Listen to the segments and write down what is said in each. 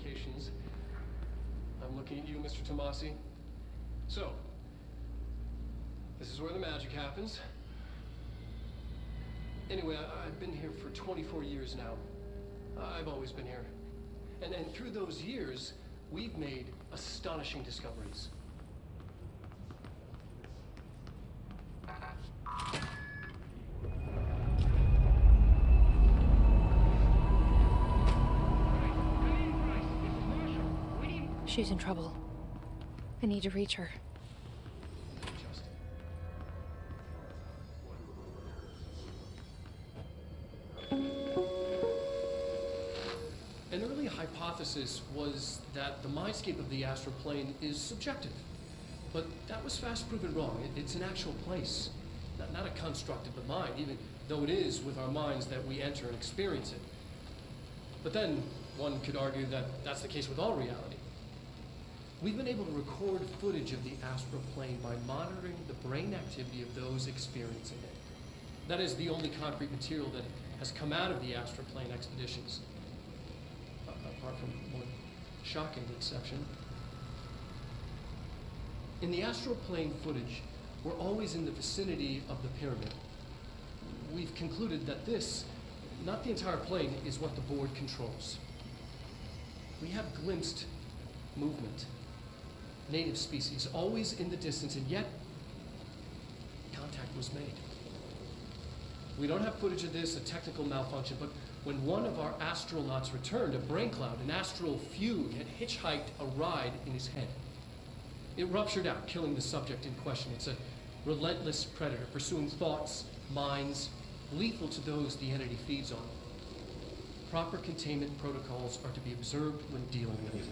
communications. I'm looking at you, Mr. Tomasi. So, this is where the magic happens. Anyway, I've been here for 24 years now. I've always been here. And through those years, we've made astonishing discoveries. She's in trouble. I need to reach her. An early hypothesis was that the mindscape of the astral plane is subjective. But that was fast proven wrong. It's an actual place, not a construct of the mind, even though it is with our minds that we enter and experience it. But then one could argue that that's the case with all reality. We've been able to record footage of the astral plane by monitoring the brain activity of those experiencing it. That is the only concrete material that has come out of the astral plane expeditions. Apart from one shocking exception. In the astral plane footage, we're always in the vicinity of the pyramid. We've concluded that this, not the entire plane, is what the board controls. We have glimpsed movement, native species, always in the distance, and yet contact was made. We don't have footage of this, a technical malfunction, but when one of our astronauts returned, a brain cloud, an astral fugue, had hitchhiked a ride in his head. It ruptured out, killing the subject in question. It's a relentless predator, pursuing thoughts, minds, lethal to those the entity feeds on. Proper containment protocols are to be observed when dealing with it.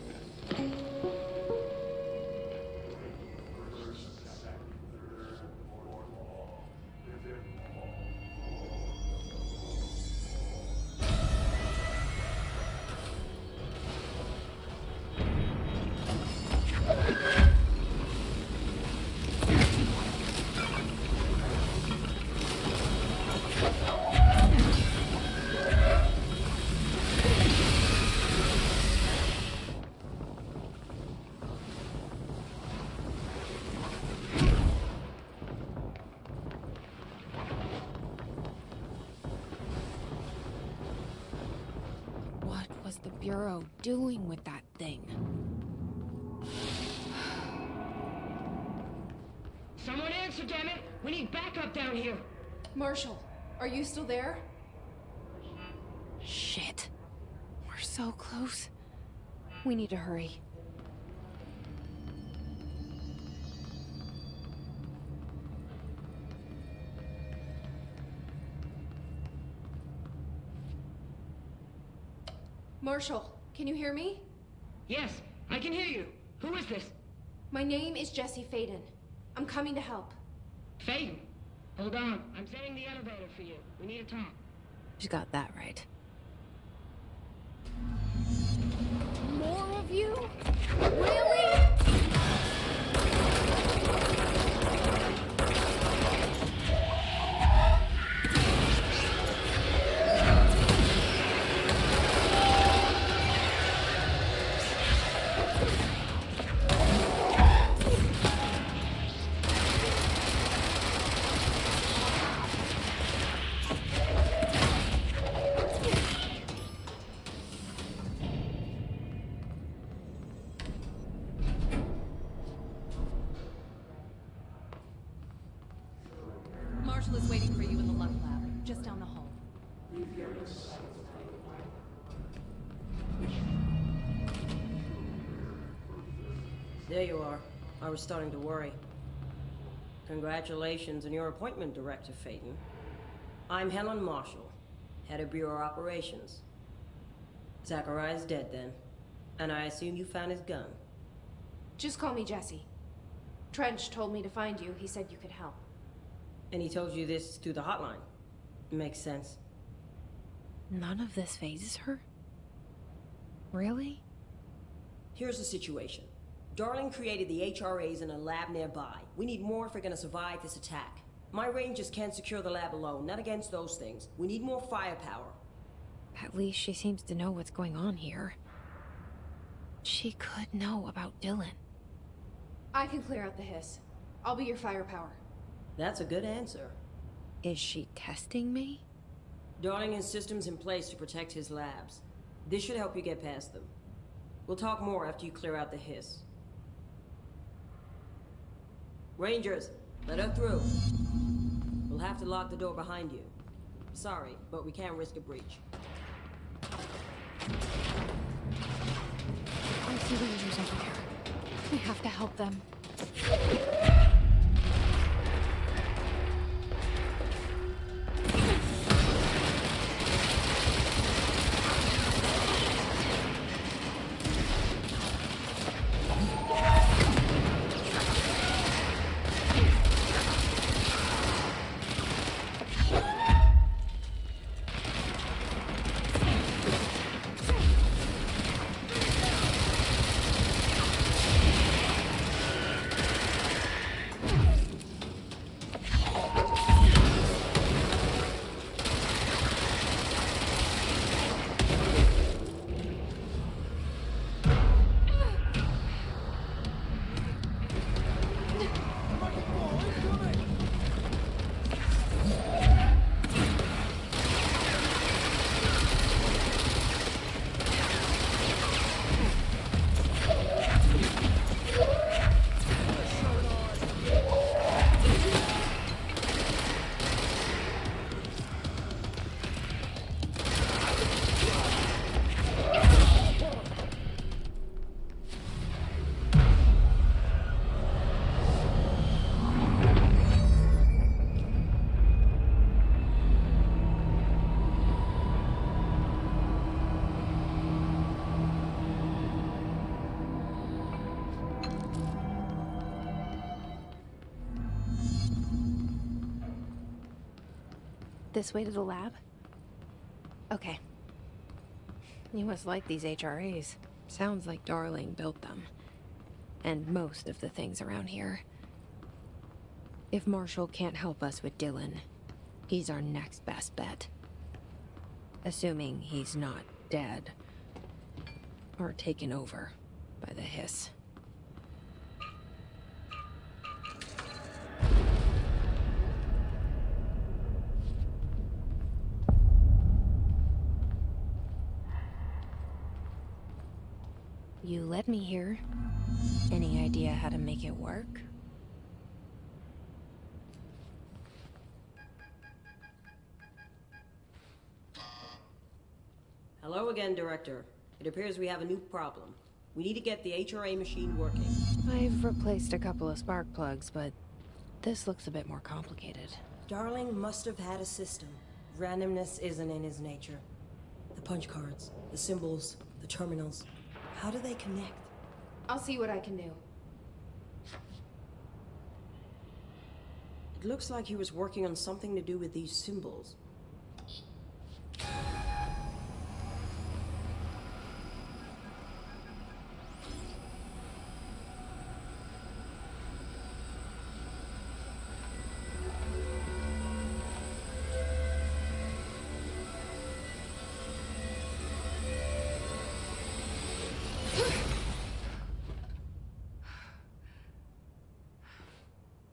The Bureau doing with that thing? Someone answer, damn it! We need backup down here! Marshall, are you still there? Shit. We're so close. We need to hurry. Marshall, can you hear me? Yes, I can hear you. Who is this? My name is Jesse Faden. I'm coming to help. Faden? Hold on. I'm setting the elevator for you. We need to talk. You got that right. More of you? Really? Marshall is waiting for you in the Luck Lab, just down the hall. There you are. I was starting to worry. Congratulations on your appointment, Director Faden. I'm Helen Marshall, head of Bureau Operations. Zachariah's dead then, and I assume you found his gun. Just call me Jesse. Trench told me to find you. He said you could help. And he told you this through the hotline. Makes sense. None of this phases her? Really? Here's the situation. Darling created the HRAs in a lab nearby. We need more if we're gonna survive this attack. My rangers can't secure the lab alone, not against those things. We need more firepower. At least she seems to know what's going on here. she could know about Dylan. I can clear out the hiss. I'll be your firepower. That's a good answer. Is she testing me? Darling has systems in place to protect his labs. This should help you get past them. We'll talk more after you clear out the hiss. Rangers, let her through. We'll have to lock the door behind you. Sorry, but we can't risk a breach. I see rangers over there. We have to help them. This way to the lab? Okay. You must like these HRAs. Sounds like Darling built them. And most of the things around here. If Marshall can't help us with Dylan, he's our next best bet. Assuming he's not dead. Or taken over by the hiss. You led me here. Any idea how to make it work? Hello again, Director. It appears we have a new problem. We need to get the HRA machine working. I've replaced a couple of spark plugs, but this looks a bit more complicated. Darling must have had a system. Randomness isn't in his nature. The punch cards, the symbols, the terminals. How do they connect? I'll see what I can do. It looks like he was working on something to do with these symbols.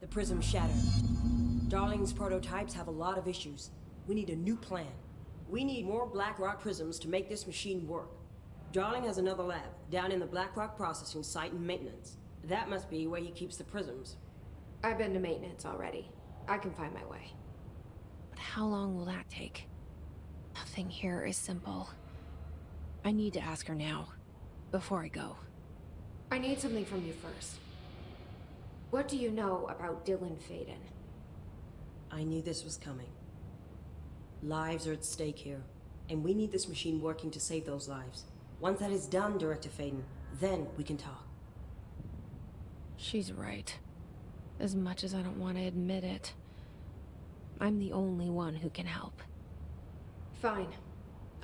The prism shattered. Darling's prototypes have a lot of issues. We need a new plan. We need more Black Rock prisms to make this machine work. Darling has another lab, down in the Black Rock processing site in maintenance. That must be where he keeps the prisms. I've been to maintenance already. I can find my way. But how long will that take? Nothing here is simple. I need to ask her now, before I go. I need something from you first. What do you know about Dylan Faden? I knew this was coming. Lives are at stake here, and we need this machine working to save those lives. Once that is done, Director Faden, then we can talk. She's right. As much as I don't want to admit it. I'm the only one who can help. Fine.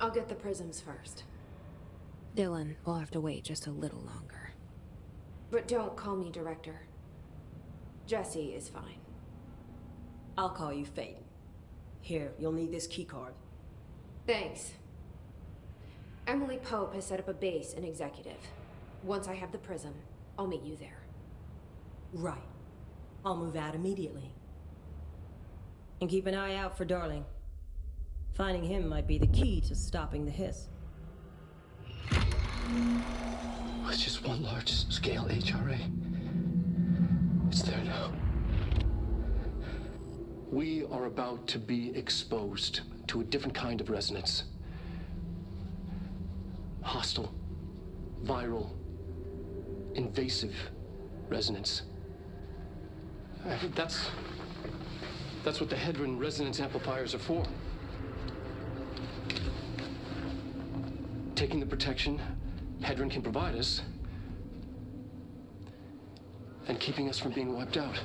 I'll get the prisms first. Dylan will have to wait just a little longer. But don't call me Director. Jesse is fine. I'll call you Faden. Here, you'll need this keycard. Thanks. Emily Pope has set up a base in Executive. Once I have the prism, I'll meet you there. Right. I'll move out immediately. And keep an eye out for Darling. Finding him might be the key to stopping the hiss. It's just one large-scale HRA. It's there now. We are about to be exposed to a different kind of resonance. Hostile, viral, invasive resonance. That's what the Hedron resonance amplifiers are for. Taking the protection Hedron can provide us, and keeping us from being wiped out.